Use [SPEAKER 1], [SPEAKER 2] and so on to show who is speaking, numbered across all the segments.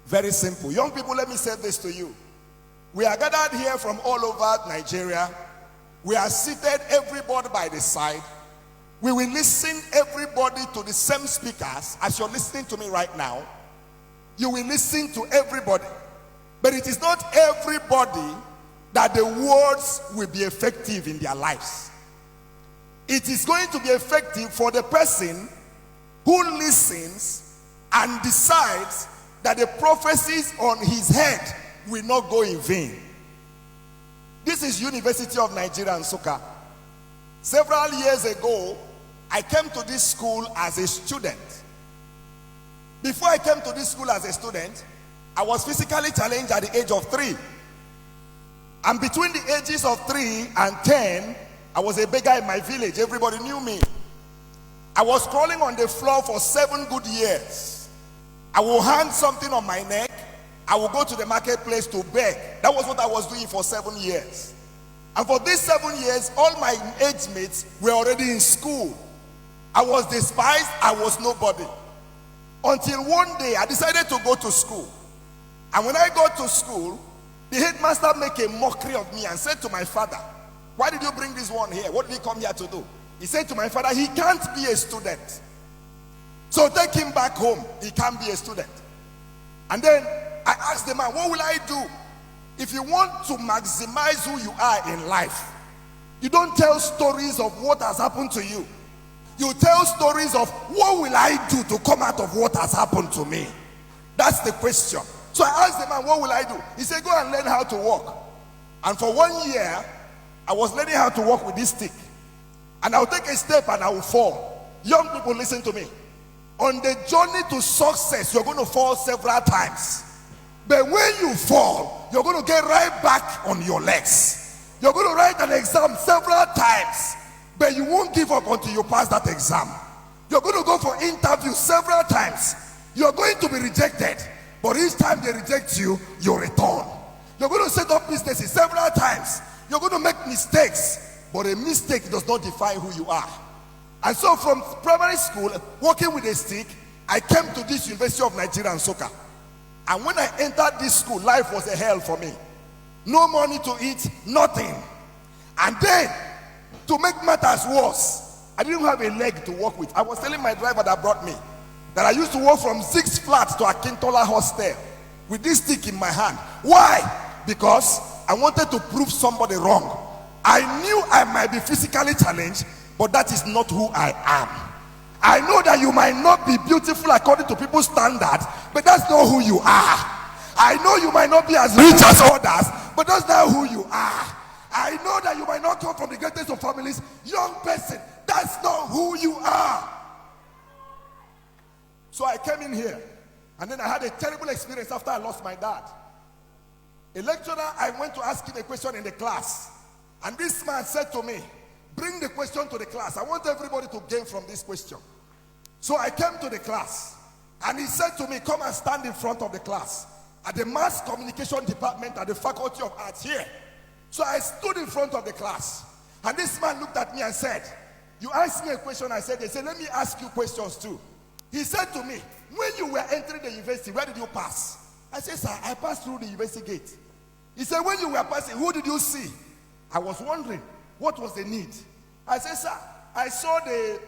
[SPEAKER 1] Very simple. Young people, let me say this to you. We are gathered here from all over Nigeria. We are seated, everybody by the side. We will listen, everybody, to the same speakers as you're listening to me right now. You will listen to everybody. But it is not everybody that the words will be effective in their lives. It is going to be effective for the person who listens and decides that the prophecies on his head will not go in vain. This is University of Nigeria and Nsukka. Several years ago, I came to this school as a student. Before I came to this school as a student, I was physically challenged at the age of 3. And between the ages of 3 and 10, I was a beggar in my village. Everybody knew me. I was crawling on the floor for 7 good years. I will hang something on my neck. I will go to the marketplace to beg. That was what I was doing for 7 years. And for these 7 years, all my age mates were already in school. I was despised. I was nobody. Until one day, I decided to go to school. And when I got to school, the headmaster made a mockery of me and said to my father, "Why did you bring this one here? What did he come here to do?" He said to my father, "He can't be a student. So take him back home. He can't be a student." And then I asked the man, "What will I do?" If you want to maximize who you are in life, you don't tell stories of what has happened to you. You tell stories of what will I do to come out of what has happened to me. That's the question. So I asked the man, "What will I do?" He said, "Go and learn how to walk." And for 1 year, I was learning how to walk with this stick. And I'll take a step and I will fall. Young people, listen to me. On the journey to success, you're going to fall several times. But when you fall, you're going to get right back on your legs. You're going to write an exam several times, but you won't give up until you pass that exam. You're going to go for interviews several times. You're going to be rejected, but each time they reject you, you return. You're going to set up businesses several times. You're going to make mistakes, but a mistake does not define who you are. And so from primary school, working with a stick, I came to this University of Nigeria and Nsukka. And when I entered this school, life was a hell for me. No money to eat, nothing. And then, to make matters worse, I didn't have a leg to walk with. I was telling my driver that brought me that I used to walk from 6 flats to Int'L hostel with this stick in my hand. Why? Because I wanted to prove somebody wrong. I knew I might be physically challenged, but that is not who I am. I know that you might not be beautiful according to people's standards, but that's not who you are. I know you might not be as rich as others, but that's not who you are. I know that you might not come from the greatest of families. Young person, that's not who you are. So I came in here, and then I had a terrible experience after I lost my dad. A lecturer, I went to ask him a question in the class, and this man said to me, "Bring the question to the class. I want everybody to gain from this question." So I came to the class, and he said to me, "Come and stand in front of the class at the mass communication department at the Faculty of Arts here." So I stood in front of the class, and this man looked at me and said, "You asked me a question." I said, "They said, let me ask you questions too." He said to me, "When you were entering the university, where did you pass?" I said, "Sir, I passed through the university gate." He said, "When you were passing, who did you see?" I was wondering, what was the need? I said, "Sir, I saw the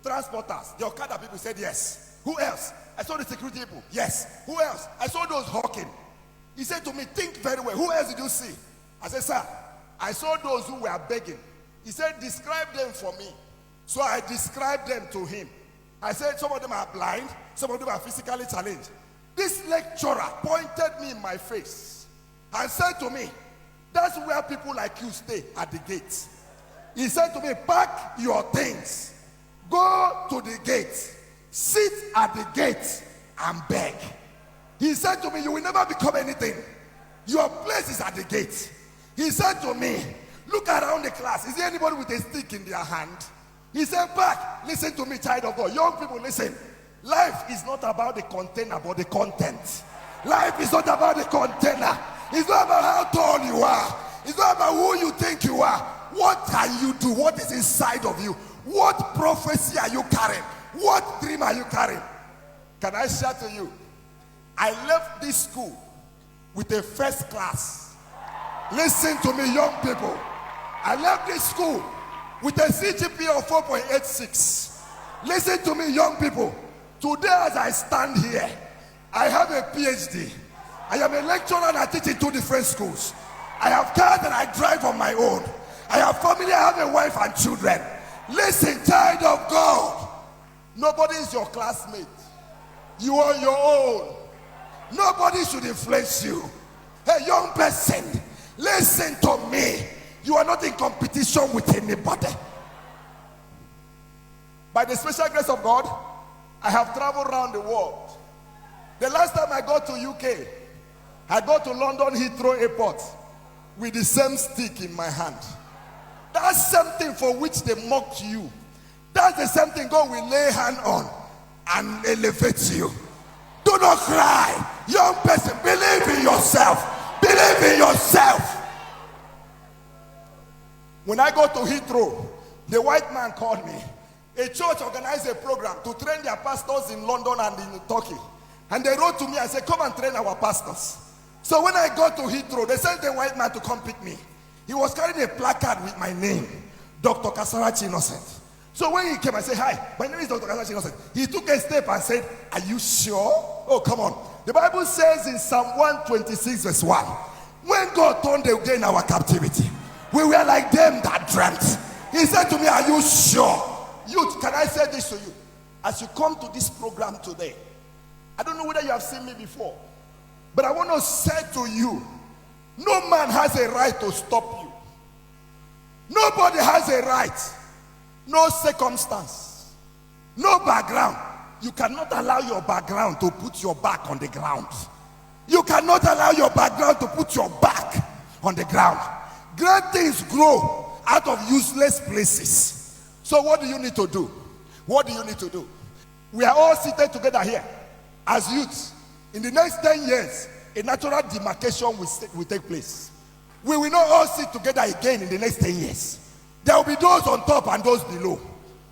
[SPEAKER 1] transporters, the Okada people." Said, "Yes." "Who else?" "I saw the security people." "Yes." "Who else?" "I saw those hawking." He said to me, "Think very well. Who else did you see?" I said, "Sir, I saw those who were begging." He said, "Describe them for me." So I described them to him. I said, "Some of them are blind, some of them are physically challenged." This lecturer pointed me in my face and said to me, "That's where people like you stay, at the gate." He said to me, "Pack your things, go to the gate, sit at the gate and beg." He said to me, "You will never become anything. Your place is at the gate." He said to me, "Look around the class. Is there anybody with a stick in their hand?" He said, "Back." Listen to me, child of God. Young people, listen. Life is not about the container, but the content. Life is not about the container. It's not about how tall you are. It's not about who you think you are. What can you do? What is inside of you? What prophecy are you carrying? What dream are you carrying? Can I share to you? I left this school with a first class. Listen to me, young people. I left this school with a CGPA of 4.86. Listen to me, young people. Today as I stand here, I have a PhD. I am a lecturer and I teach in 2 different schools. I have cars that I drive on my own. I have family, I have a wife and children. Listen, child of God. Nobody is your classmate. You are on your own. Nobody should influence you. Hey, young person, listen to me. You are not in competition with anybody. By the special grace of God, I have traveled around the world. The last time I got to UK, I got to London Heathrow Airport with the same stick in my hand. That's something for which they mocked you. That's the same thing God will lay hand on and elevate you. Do not cry. Young person, believe in yourself. Believe in yourself. When I got to Heathrow, the white man called me. A church organized a program to train their pastors in London and in Turkey. And they wrote to me and said, come and train our pastors. So when I got to Heathrow, they sent the white man to come pick me. He was carrying a placard with my name, Dr. KASARACHI'S Innocent. So when he came, I said, hi, my name is Dr. KASARACHI'S Innocent. He took a step and said, are you sure? Oh, come on. The Bible says in Psalm 126 verse 1, when God turned again our captivity, we were like them that dreamt. He said to me, are you sure? Youth, can I say this to you? As you come to this program today, I don't know whether you have seen me before, but I want to say to you, no man has a right to stop you. Nobody has a right. No circumstance. No background. You cannot allow your background to put your back on the ground. You cannot allow your background to put your back on the ground. Great things grow out of useless places. So what do you need to do? What do you need to do? We are all seated together here as youths. In the next 10 years, a natural demarcation will take place. We will not all sit together again in the next 10 years. There will be those on top and those below.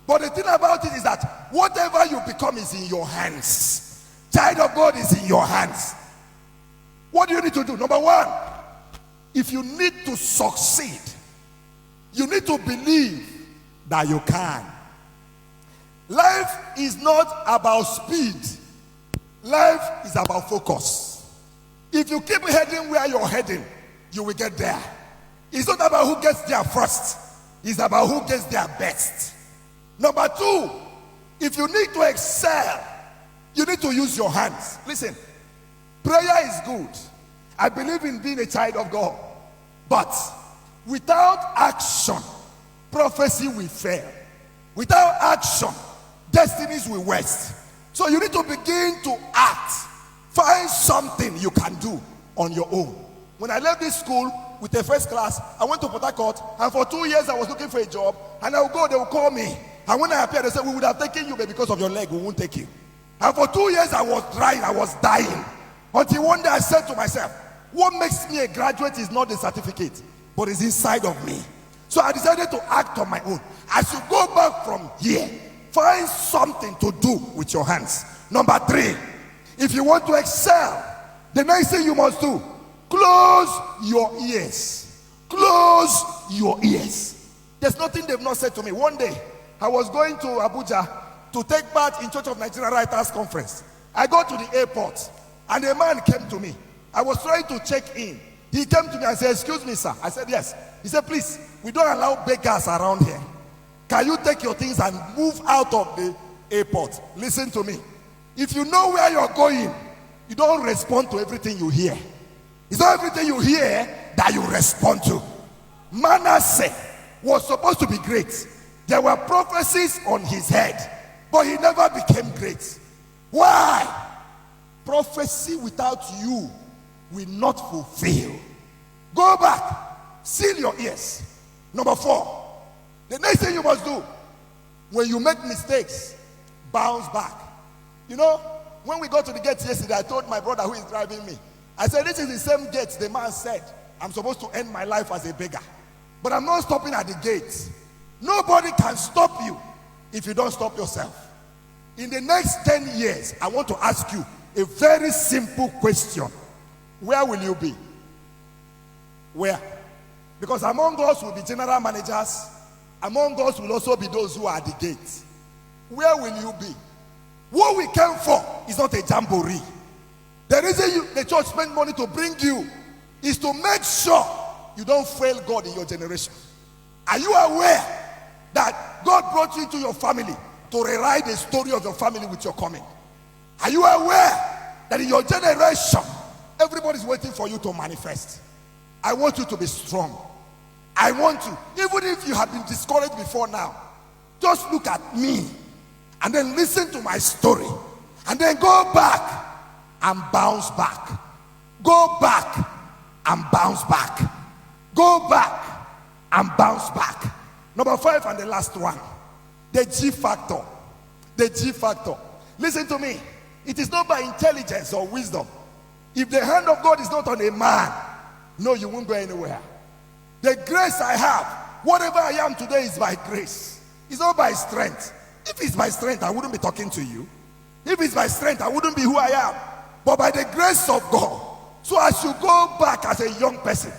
[SPEAKER 1] But the thing about it is that whatever you become is in your hands. Child of God is in your hands. What do you need to do? Number one, if you need to succeed, you need to believe that you can. Life is not about speed. Life is about focus. If you keep heading where you're heading, you will get there. It's not about who gets there first. It's about who gets there best. Number two, if you need to excel, you need to use your hands. Listen, prayer is good. I believe in being a child of God. But without action, prophecy will fail. Without action, destinies will waste. So you need to begin to act. Find something you can do on your own. When I left this school with a first class, I went to Port Harcourt, and for 2 years I was looking for a job, and I would go, they would call me. And when I appeared, they said, we would have taken you, but because of your leg, we won't take you. And for 2 years I was trying, I was dying. Until one day I said to myself, what makes me a graduate is not the certificate, but it's inside of me. So I decided to act on my own. As you go back from here, find something to do with your hands. Number three, if you want to excel, the next thing you must do, close your ears. Close your ears. There's nothing they've not said to me. One day, I was going to Abuja to take part in Church of Nigeria Writers Conference. I got to the airport, and a man came to me. I was trying to check in. He came to me and said, excuse me, sir. I said, yes. He said, please, we don't allow beggars around here. Can you take your things and move out of the airport? Listen to me. If you know where you're going, you don't respond to everything you hear. It's not everything you hear that you respond to. Manasseh was supposed to be great. There were prophecies on his head, but he never became great. Why? Prophecy without you will not fulfill. Go back. Seal your ears. Number four, the next thing you must do, when you make mistakes, bounce back. You know, when we got to the gate yesterday, I told my brother who is driving me, I said, this is the same gate the man said I'm supposed to end my life as a beggar. But I'm not stopping at the gate. Nobody can stop you if you don't stop yourself. In the next 10 years, I want to ask you, A very simple question. Where will you be? Where? Because among us will be general managers. Among us will also be those who are at the gate. Where will you be? What we came for is not a jamboree. The reason the church spent money to bring you is to make sure you don't fail God in your generation. Are you aware that God brought you into your family to rewrite the story of your family with your coming? Are you aware that in your generation, everybody's waiting for you to manifest? I want you to be strong. I want you, even if you have been discouraged before now, just look at me and then listen to my story and then go back and bounce back. Go back and bounce back. Go back and bounce back. Number 5 and the last one, the G factor. The G factor. Listen to me. It is not by intelligence or wisdom. If the hand of God is not on a man, no, you won't go anywhere. The grace I have, whatever I am today is by grace. It's not by strength. If it's by strength, I wouldn't be talking to you. If it's by strength, I wouldn't be who I am. But by the grace of God. So as you go back as a young person,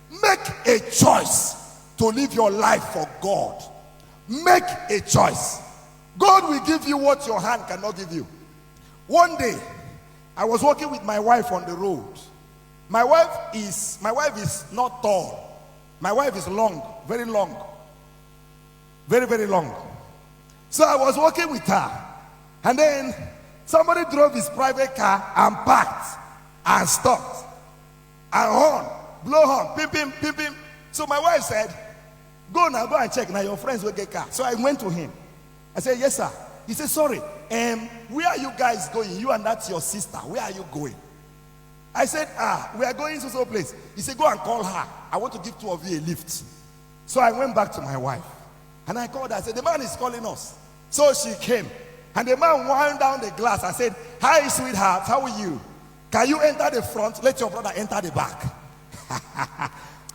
[SPEAKER 1] make a choice to live your life for God. Make a choice. God will give you what your hand cannot give you. One day, I was walking with my wife on the road. My wife is not tall. My wife is long, very long. Very, very long. So I was walking with her. And then somebody drove his private car and parked and stopped. And horn, blow horn, pim, pim, pim, pim. So my wife said, go now, go and check. Now your friends will get car. So I went to him. I said, yes, sir. He said, sorry, where are you guys going? You and that's your sister. Where are you going? I said, we are going to some place. He said, go and call her. I want to give 2 of you a lift. So I went back to my wife. And I called her. I said, the man is calling us. So she came. And the man wound down the glass and said, hi, sweetheart, how are you? Can you enter the front? Let your brother enter the back.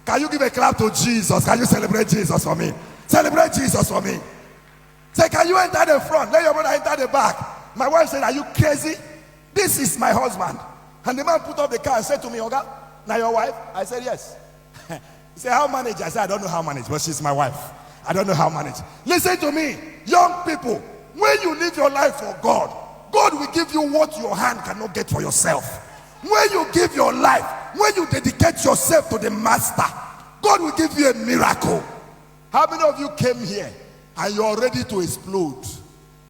[SPEAKER 1] Can you give a clap to Jesus? Can you celebrate Jesus for me? Celebrate Jesus for me. Say, can you enter the front? Let your brother enter the back. My wife said, are you crazy? This is my husband. And the man put up the car and said to me, Oga, now your wife? I said, yes. He said, how manage? I said, I don't know how manage, but she's my wife. I don't know how manage. Listen to me, young people. When you live your life for God, God will give you what your hand cannot get for yourself. When you give your life, when you dedicate yourself to the master, God will give you a miracle. How many of you came here and you're ready to explode?